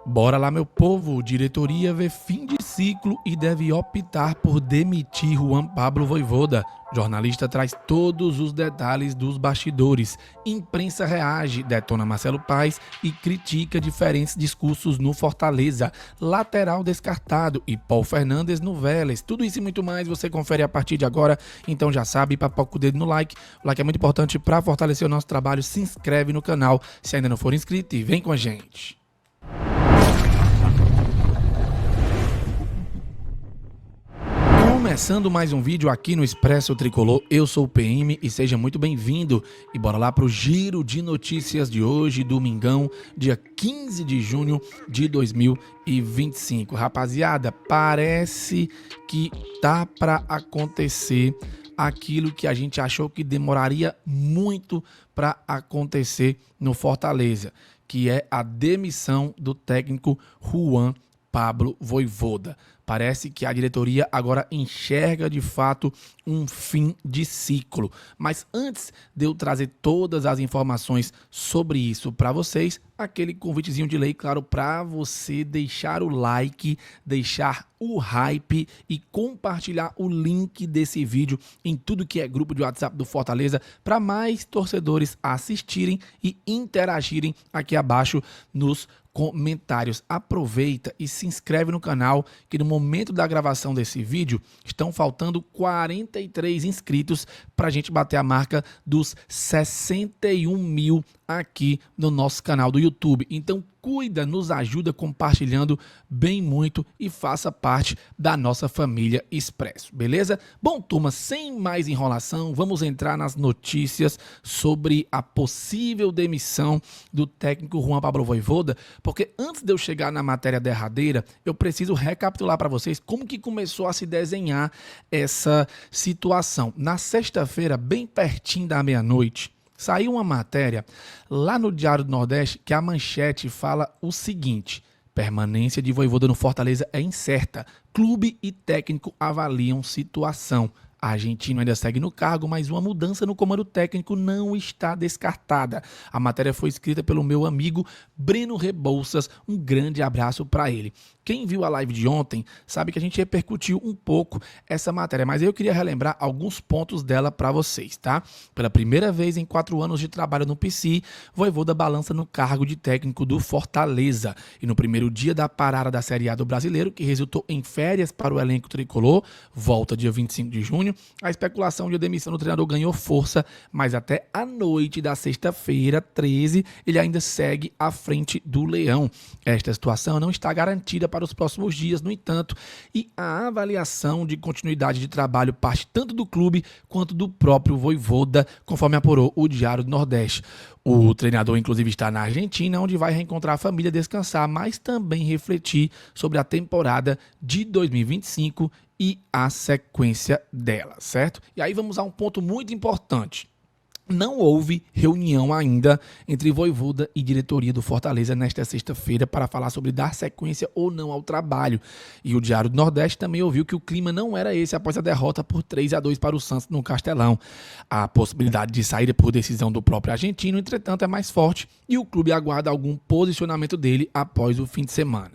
Bora lá, meu povo. Diretoria vê fim de ciclo e deve optar por demitir Juan Pablo Vojvoda. Jornalista traz todos os detalhes dos bastidores. Imprensa reage, detona Marcelo Paes e critica diferentes discursos no Fortaleza. Lateral descartado e Paul Fernandes no Vélez. Tudo isso e muito mais você confere a partir de agora. Então já sabe, papoca o dedo no like. O like é muito importante para fortalecer o nosso trabalho. Se inscreve no canal se ainda não for inscrito e vem com a gente. Começando mais um vídeo aqui no Expresso Tricolor, eu sou o PM e seja muito bem-vindo. E bora lá pro giro de notícias de hoje, domingão, dia 15 de junho de 2025. Rapaziada, parece que tá para acontecer aquilo que a gente achou que demoraria muito para acontecer no Fortaleza, que é a demissão do técnico Juan Pablo Vojvoda. Parece que a diretoria agora enxerga de fato um fim de ciclo. Mas antes de eu trazer todas as informações sobre isso para vocês, aquele convitezinho de lei, claro, para você deixar o like, deixar o hype e compartilhar o link desse vídeo em tudo que é grupo de WhatsApp do Fortaleza para mais torcedores assistirem e interagirem aqui abaixo nos comentários. Aproveita e se inscreve no canal, que no momento da gravação desse vídeo estão faltando 43 inscritos para a gente bater a marca dos 61 mil aqui no nosso canal do YouTube. Então cuida, nos ajuda compartilhando bem muito e faça parte da nossa família Expresso, beleza? Bom, turma, sem mais enrolação, vamos entrar nas notícias sobre a possível demissão do técnico Juan Pablo Vojvoda, porque antes de eu chegar na matéria derradeira, eu preciso recapitular para vocês como que começou a se desenhar essa situação. Na sexta-feira, bem pertinho da meia-noite, saiu uma matéria lá no Diário do Nordeste que a manchete fala o seguinte: permanência de Vojvoda no Fortaleza é incerta. Clube e técnico avaliam situação. A argentino ainda segue no cargo, mas uma mudança no comando técnico não está descartada. A matéria foi escrita pelo meu amigo Breno Rebouças. Um grande abraço para ele. Quem viu a live de ontem sabe que a gente repercutiu um pouco essa matéria, mas eu queria relembrar alguns pontos dela para vocês, tá? Pela primeira vez em 4 anos de trabalho no PC, Vojvoda balança no cargo de técnico do Fortaleza. E no primeiro dia da parada da Série A do Brasileiro, que resultou em férias para o elenco tricolor, volta dia 25 de junho, a especulação de demissão do treinador ganhou força, mas até a noite da sexta-feira, 13, ele ainda segue à frente do Leão. Esta situação não está garantida para os próximos dias, no entanto, e a avaliação de continuidade de trabalho parte tanto do clube quanto do próprio Vojvoda, conforme apurou o Diário do Nordeste. O treinador, inclusive, está na Argentina, onde vai reencontrar a família, descansar, mas também refletir sobre a temporada de 2025 e a sequência dela, certo? E aí vamos a um ponto muito importante. Não houve reunião ainda entre Vojvoda e diretoria do Fortaleza nesta sexta-feira para falar sobre dar sequência ou não ao trabalho. E o Diário do Nordeste também ouviu que o clima não era esse após a derrota por 3-2 para o Santos no Castelão. A possibilidade de saída por decisão do próprio argentino, entretanto, é mais forte e o clube aguarda algum posicionamento dele após o fim de semana.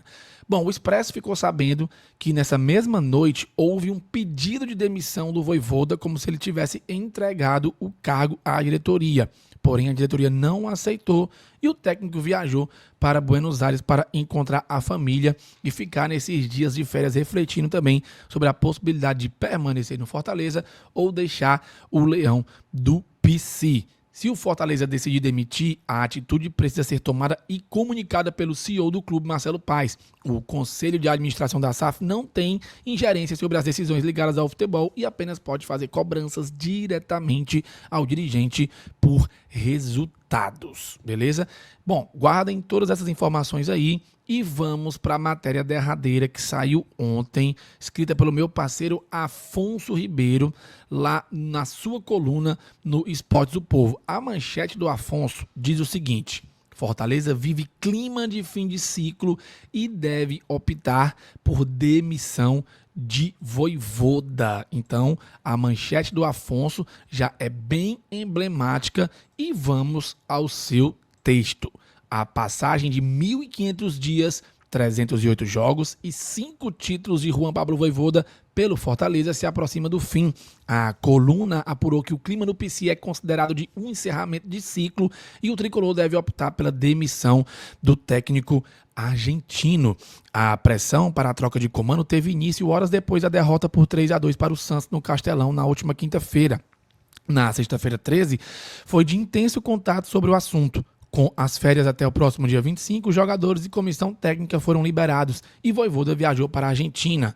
Bom, o Expresso ficou sabendo que nessa mesma noite houve um pedido de demissão do Vojvoda, como se ele tivesse entregado o cargo à diretoria. Porém, a diretoria não aceitou e o técnico viajou para Buenos Aires para encontrar a família e ficar nesses dias de férias refletindo também sobre a possibilidade de permanecer no Fortaleza ou deixar o Leão do PC. Se o Fortaleza decidir demitir, a atitude precisa ser tomada e comunicada pelo CEO do clube, Marcelo Paes. O Conselho de Administração da SAF não tem ingerência sobre as decisões ligadas ao futebol e apenas pode fazer cobranças diretamente ao dirigente por resultados, beleza? Bom, guardem todas essas informações aí e vamos para a matéria derradeira que saiu ontem, escrita pelo meu parceiro Afonso Ribeiro, lá na sua coluna no Esportes do Povo. A manchete do Afonso diz o seguinte: Fortaleza vive clima de fim de ciclo e deve optar por demissão de Vojvoda. Então, a manchete do Afonso já é bem emblemática e vamos ao seu texto. A passagem de 1.500 dias 308 jogos e 5 títulos de Juan Pablo Vojvoda pelo Fortaleza se aproxima do fim. A coluna apurou que o clima no PC é considerado de um encerramento de ciclo e o tricolor deve optar pela demissão do técnico argentino. A pressão para a troca de comando teve início horas depois da derrota por 3-2 para o Santos no Castelão na última quinta-feira. Na sexta-feira 13, foi de intenso contato sobre o assunto. Com as férias até o próximo dia 25, jogadores e comissão técnica foram liberados e Vojvoda viajou para a Argentina.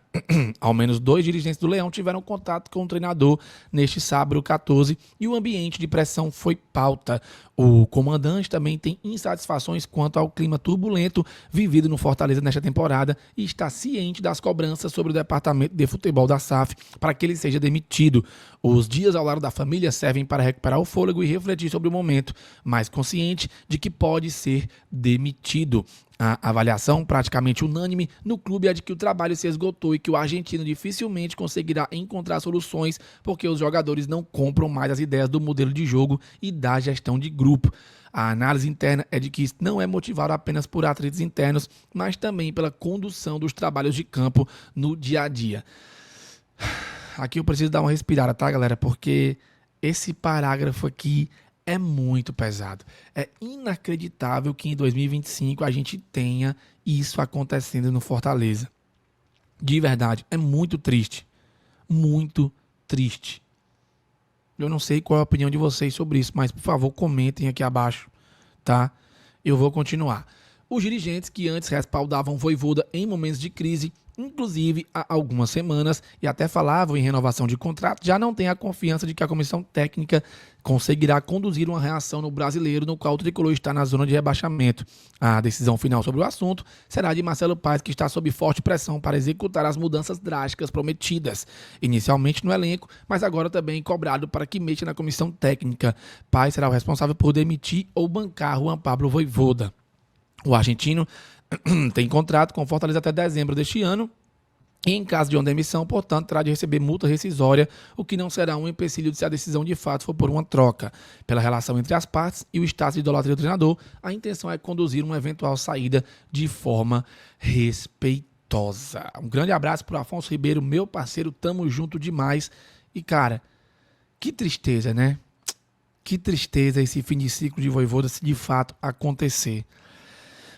Ao menos 2 dirigentes do Leão tiveram contato com o treinador neste sábado 14 e o ambiente de pressão foi pauta. O comandante também tem insatisfações quanto ao clima turbulento vivido no Fortaleza nesta temporada e está ciente das cobranças sobre o departamento de futebol da SAF para que ele seja demitido. Os dias ao lado da família servem para recuperar o fôlego e refletir sobre o momento, mas consciente de que pode ser demitido. A avaliação praticamente unânime no clube é de que o trabalho se esgotou e que o argentino dificilmente conseguirá encontrar soluções porque os jogadores não compram mais as ideias do modelo de jogo e da gestão de grupo. A análise interna é de que isso não é motivado apenas por atritos internos, mas também pela condução dos trabalhos de campo no dia a dia. Aqui eu preciso dar uma respirada, tá, galera? Porque esse parágrafo aqui é muito pesado. É inacreditável que em 2025 a gente tenha isso acontecendo no Fortaleza. De verdade, é muito triste. Muito triste. Eu não sei qual é a opinião de vocês sobre isso, mas por favor comentem aqui abaixo, tá? Eu vou continuar. Os dirigentes que antes respaldavam Vojvoda em momentos de crise, inclusive há algumas semanas, e até falavam em renovação de contrato, já não têm a confiança de que a comissão técnica conseguirá conduzir uma reação no Brasileiro, no qual o tricolor está na zona de rebaixamento. A decisão final sobre o assunto será de Marcelo Paes, que está sob forte pressão para executar as mudanças drásticas prometidas, inicialmente no elenco, mas agora também cobrado para que mexa na comissão técnica. Paes será o responsável por demitir ou bancar Juan Pablo Vojvoda. O argentino tem contrato com o Fortaleza até dezembro deste ano e, em caso de uma demissão, portanto, terá de receber multa rescisória, o que não será um empecilho se a decisão de fato for por uma troca. Pela relação entre as partes e o status de idolatria do treinador, a intenção é conduzir uma eventual saída de forma respeitosa. Um grande abraço para o Afonso Ribeiro, meu parceiro, tamo junto demais. E, cara, que tristeza, né? Que tristeza esse fim de ciclo de Vojvoda se de fato acontecer.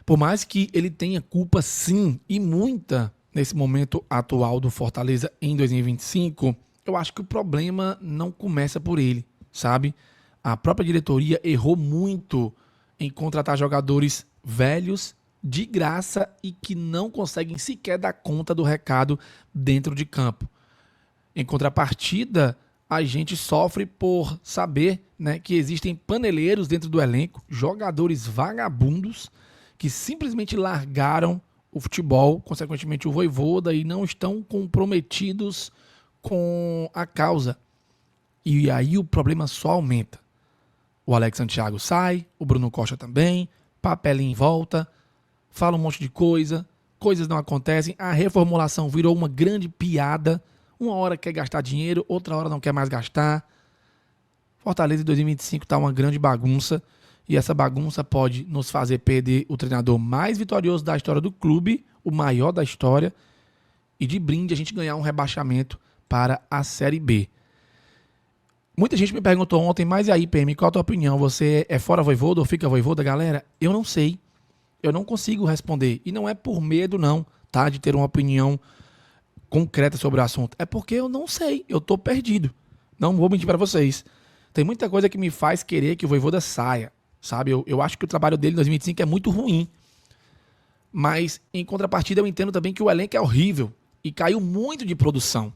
Por mais que ele tenha culpa, sim, e muita, nesse momento atual do Fortaleza em 2025, eu acho que o problema não começa por ele, sabe? A própria diretoria errou muito em contratar jogadores velhos, de graça, e que não conseguem sequer dar conta do recado dentro de campo. Em contrapartida, a gente sofre por saber, né, que existem paneleiros dentro do elenco, jogadores vagabundos, que simplesmente largaram o futebol, consequentemente o Vojvoda, e não estão comprometidos com a causa. E aí o problema só aumenta. O Alex Santiago sai, o Bruno Costa também, papelinho em volta, fala um monte de coisa, coisas não acontecem, a reformulação virou uma grande piada, uma hora quer gastar dinheiro, outra hora não quer mais gastar. Fortaleza em 2025 está uma grande bagunça, e essa bagunça pode nos fazer perder o treinador mais vitorioso da história do clube, o maior da história, e de brinde a gente ganhar um rebaixamento para a Série B. Muita gente me perguntou ontem, mas e aí, PM, qual a tua opinião? Você é fora Vojvoda ou fica Vojvoda? Galera, eu não sei. Eu não consigo responder. E não é por medo, não, tá? De ter uma opinião concreta sobre o assunto. É porque eu não sei. Eu tô perdido. Não vou mentir para vocês. Tem muita coisa que me faz querer que o Vojvoda saia. Sabe, eu acho que o trabalho dele em 2025 é muito ruim. Mas, em contrapartida, eu entendo também que o elenco é horrível e caiu muito de produção.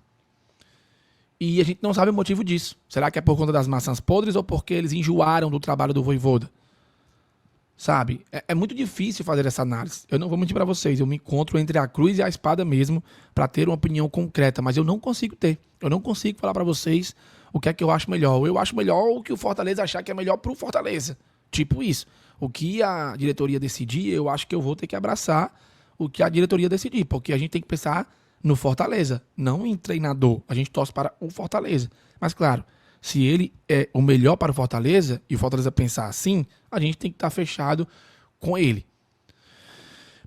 E a gente não sabe o motivo disso. Será que é por conta das maçãs podres ou porque eles enjoaram do trabalho do Vojvoda? Sabe, é muito difícil fazer essa análise. Eu não vou mentir para vocês. Eu me encontro entre a cruz e a espada mesmo para ter uma opinião concreta. Mas eu não consigo ter. Eu não consigo falar para vocês o que é que eu acho melhor. Eu acho melhor o que o Fortaleza achar que é melhor pro Fortaleza. Tipo isso. O que a diretoria decidir, eu acho que eu vou ter que abraçar o que a diretoria decidir, porque a gente tem que pensar no Fortaleza, não em treinador. A gente torce para o Fortaleza. Mas claro, se ele é o melhor para o Fortaleza e o Fortaleza pensar assim, a gente tem que estar fechado com ele.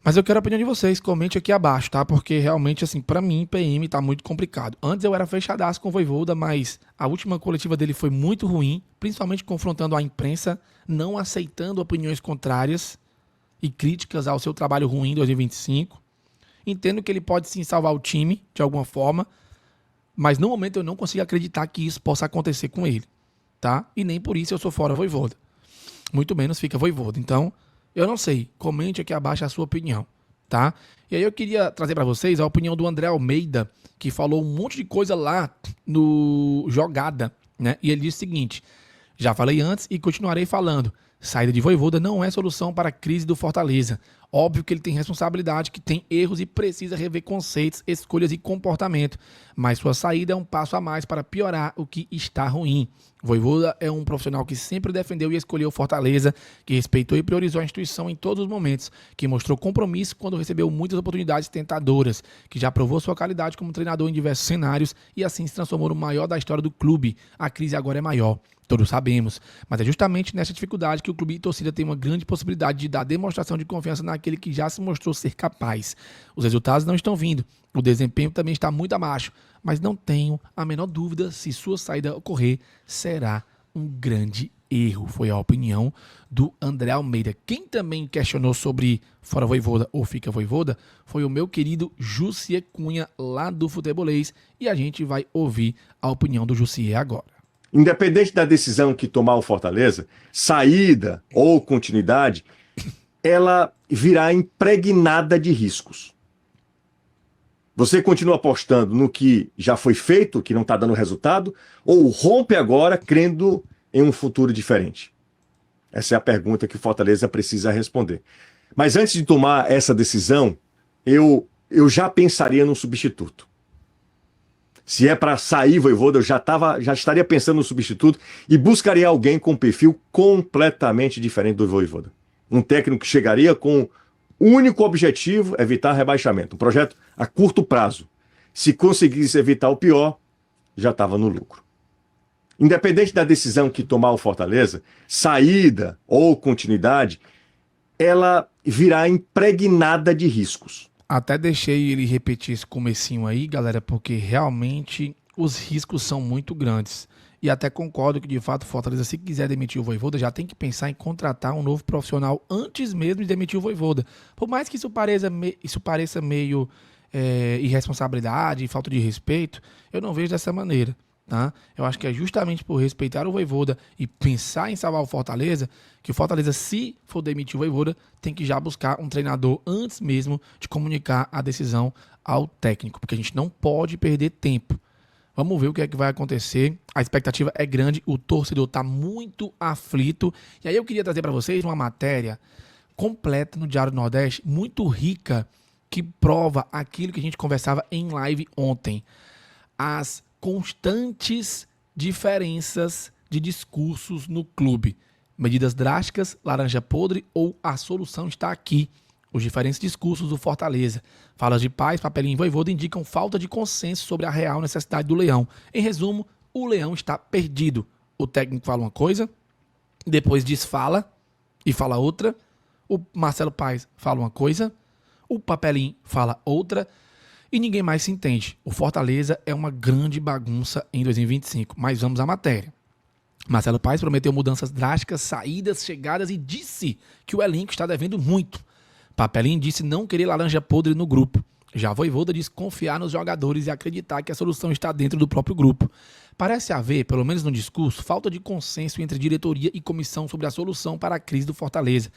Mas eu quero a opinião de vocês, comente aqui abaixo, tá? Porque realmente, assim, pra mim, PM tá muito complicado. Antes eu era fechadaço com o Vojvoda, mas a última coletiva dele foi muito ruim, principalmente confrontando a imprensa, não aceitando opiniões contrárias e críticas ao seu trabalho ruim em 2025. Entendo que ele pode sim salvar o time, de alguma forma, mas no momento eu não consigo acreditar que isso possa acontecer com ele, tá? E nem por isso eu sou fora Vojvoda. Muito menos fica Vojvoda. Então, eu não sei. Comente aqui abaixo a sua opinião, tá? E aí eu queria trazer para vocês a opinião do André Almeida, que falou um monte de coisa lá no Jogada, né? E ele disse o seguinte: já falei antes e continuarei falando. Saída de Vojvoda não é solução para a crise do Fortaleza. Óbvio que ele tem responsabilidade, que tem erros e precisa rever conceitos, escolhas e comportamento. Mas sua saída é um passo a mais para piorar o que está ruim. Vojvoda é um profissional que sempre defendeu e escolheu Fortaleza, que respeitou e priorizou a instituição em todos os momentos, que mostrou compromisso quando recebeu muitas oportunidades tentadoras, que já provou sua qualidade como treinador em diversos cenários e assim se transformou no maior da história do clube. A crise agora é maior. Todos sabemos, mas é justamente nessa dificuldade que o clube e torcida tem uma grande possibilidade de dar demonstração de confiança naquele que já se mostrou ser capaz. Os resultados não estão vindo, o desempenho também está muito abaixo, mas não tenho a menor dúvida se sua saída ocorrer, será um grande erro. Foi a opinião do André Almeida. Quem também questionou sobre fora Vojvoda ou fica Vojvoda foi o meu querido Jussier Cunha, lá do Futebolês, e a gente vai ouvir a opinião do Jussier agora. Independente da decisão que tomar o Fortaleza, saída ou continuidade, ela virá impregnada de riscos. Você continua apostando no que já foi feito, que não está dando resultado, ou rompe agora crendo em um futuro diferente? Essa é a pergunta que o Fortaleza precisa responder. Mas antes de tomar essa decisão, eu já pensaria num substituto. Se é para sair Vojvoda, eu já estaria pensando no substituto e buscaria alguém com um perfil completamente diferente do Vojvoda. Um técnico que chegaria com o único objetivo, evitar rebaixamento. Um projeto a curto prazo. Se conseguisse evitar o pior, já estava no lucro. Independente da decisão que tomar o Fortaleza, saída ou continuidade, ela virá impregnada de riscos. Até deixei ele repetir esse comecinho aí, galera, porque realmente os riscos são muito grandes. E até concordo que, de fato, o Fortaleza, se quiser demitir o Vojvoda, já tem que pensar em contratar um novo profissional antes mesmo de demitir o Vojvoda. Por mais que isso pareça meio irresponsabilidade e falta de respeito, eu não vejo dessa maneira. Tá? Eu acho que é justamente por respeitar o Vojvoda e pensar em salvar o Fortaleza, que o Fortaleza, se for demitir o Vojvoda, tem que já buscar um treinador antes mesmo de comunicar a decisão ao técnico, porque a gente não pode perder tempo. Vamos ver o que é que vai acontecer. A expectativa é grande, o torcedor está muito aflito. E aí eu queria trazer para vocês uma matéria completa no Diário do Nordeste, muito rica, que prova aquilo que a gente conversava em live ontem. As constantes diferenças de discursos no clube. Medidas drásticas, laranja podre ou a solução está aqui. Os diferentes discursos do Fortaleza. Falas de paz, papelinho e Vojvoda indicam falta de consenso sobre a real necessidade do Leão. Em resumo, o Leão está perdido. O técnico fala uma coisa, depois desfala e fala outra. O Marcelo Paes fala uma coisa, o papelinho fala outra. E ninguém mais se entende. O Fortaleza é uma grande bagunça em 2025. Mas vamos à matéria. Marcelo Paes prometeu mudanças drásticas, saídas, chegadas e disse que o elenco está devendo muito. Papelinho disse não querer laranja podre no grupo. Já Vojvoda disse confiar nos jogadores e acreditar que a solução está dentro do próprio grupo. Parece haver, pelo menos no discurso, falta de consenso entre diretoria e comissão sobre a solução para a crise do Fortaleza.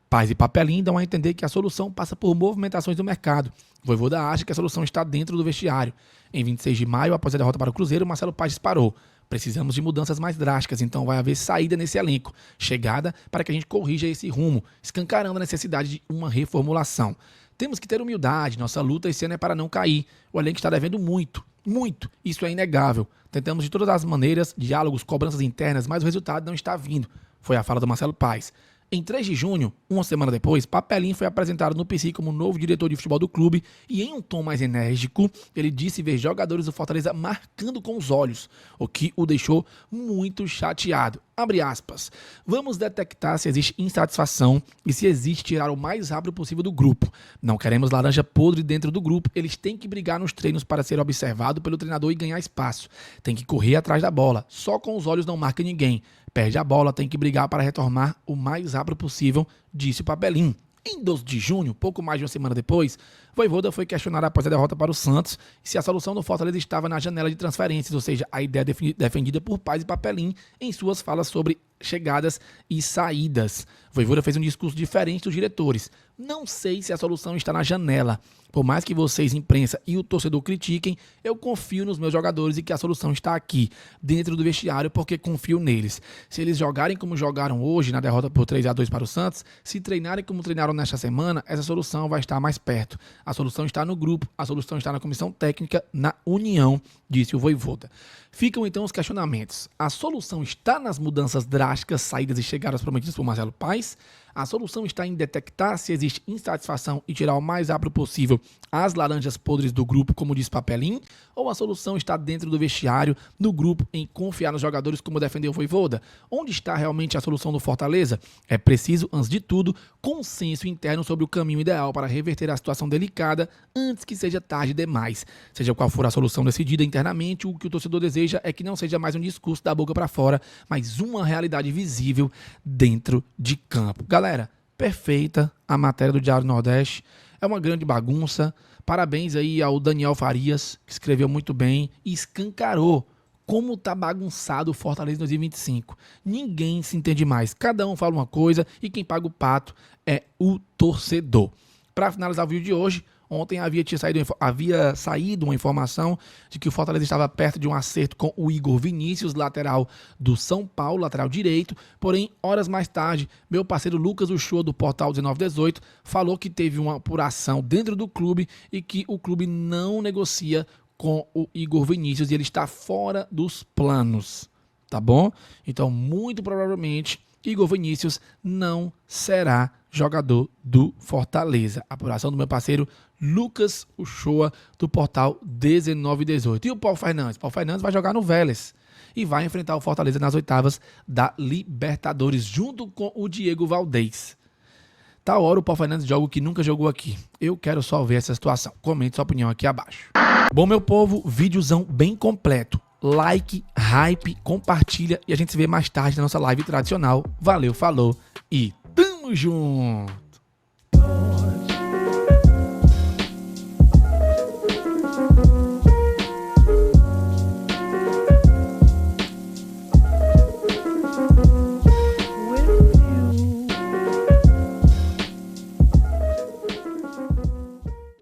Paes e Papelinho dão a entender que a solução passa por movimentações do mercado. Vojvoda acha que a solução está dentro do vestiário. Em 26 de maio, após a derrota para o Cruzeiro, Marcelo Paes disparou. Precisamos de mudanças mais drásticas, então vai haver saída nesse elenco. Chegada para que a gente corrija esse rumo, escancarando a necessidade de uma reformulação. Temos que ter humildade, nossa luta esse ano é para não cair. O elenco está devendo muito, muito. Isso é inegável. Tentamos de todas as maneiras, diálogos, cobranças internas, mas o resultado não está vindo. Foi a fala do Marcelo Paes. Em 3 de junho, uma semana depois, Papelinho foi apresentado no PC como novo diretor de futebol do clube e em um tom mais enérgico, ele disse ver jogadores do Fortaleza marcando com os olhos, o que o deixou muito chateado. Abre aspas. Vamos detectar se existe insatisfação e se existe tirar o mais rápido possível do grupo. Não queremos laranja podre dentro do grupo, eles têm que brigar nos treinos para ser observado pelo treinador e ganhar espaço. Tem que correr atrás da bola, só com os olhos não marca ninguém. Perde a bola, tem que brigar para retomar o mais rápido possível, disse o Papelinho. Em 12 de junho, pouco mais de uma semana depois, Vojvoda foi questionado após a derrota para o Santos se a solução do Fortaleza estava na janela de transferências, ou seja, a ideia defendida por Paz e Papelinho em suas falas sobre chegadas e saídas. Vojvoda fez um discurso diferente dos diretores. Não sei se a solução está na janela. Por mais que vocês, imprensa e o torcedor critiquem, eu confio nos meus jogadores e que a solução está aqui, dentro do vestiário, porque confio neles. Se eles jogarem como jogaram hoje, na derrota por 3-2 para o Santos, se treinarem como treinaram nesta semana, essa solução vai estar mais perto. A solução está no grupo, a solução está na comissão técnica, na união, disse o Vojvoda. Ficam então os questionamentos. A solução está nas mudanças drásticas, saídas e chegadas prometidas por Marcelo Paes? A solução está em detectar se existe insatisfação e tirar o mais rápido possível as laranjas podres do grupo, como diz Papelinho? Ou a solução está dentro do vestiário, do grupo, em confiar nos jogadores, como defendeu o Vojvoda? Onde está realmente a solução do Fortaleza? É preciso, antes de tudo, consenso interno sobre o caminho ideal para reverter a situação delicada antes que seja tarde demais. Seja qual for a solução decidida internamente, o que o torcedor deseja é que não seja mais um discurso da boca para fora, mas uma realidade visível dentro de campo. Galera, perfeita a matéria do Diário do Nordeste. É uma grande bagunça. Parabéns aí ao Daniel Farias, que escreveu muito bem e escancarou como tá bagunçado o Fortaleza em 2025. Ninguém se entende mais. Cada um fala uma coisa e quem paga o pato é o torcedor. Para finalizar o vídeo de hoje, ontem havia saído uma informação de que o Fortaleza estava perto de um acerto com o Igor Vinícius, lateral do São Paulo, lateral direito. Porém, horas mais tarde, meu parceiro Lucas Uchoa, do Portal 1918, falou que teve uma apuração dentro do clube e que o clube não negocia com o Igor Vinícius e ele está fora dos planos, tá bom? Então, muito provavelmente, Igor Vinícius não será jogador do Fortaleza. Apuração do meu parceiro Lucas Uchoa, do Portal 1918. E o Paulo Fernandes? Paulo Fernandes vai jogar no Vélez e vai enfrentar o Fortaleza nas oitavas da Libertadores, junto com o Diego Valdez. Tá hora o Paulo Fernandes joga o que nunca jogou aqui. Eu quero só ver essa situação. Comente sua opinião aqui abaixo. Bom, meu povo, vídeozão bem completo. Like, hype, compartilha e a gente se vê mais tarde na nossa live tradicional. Valeu, falou e tamo junto!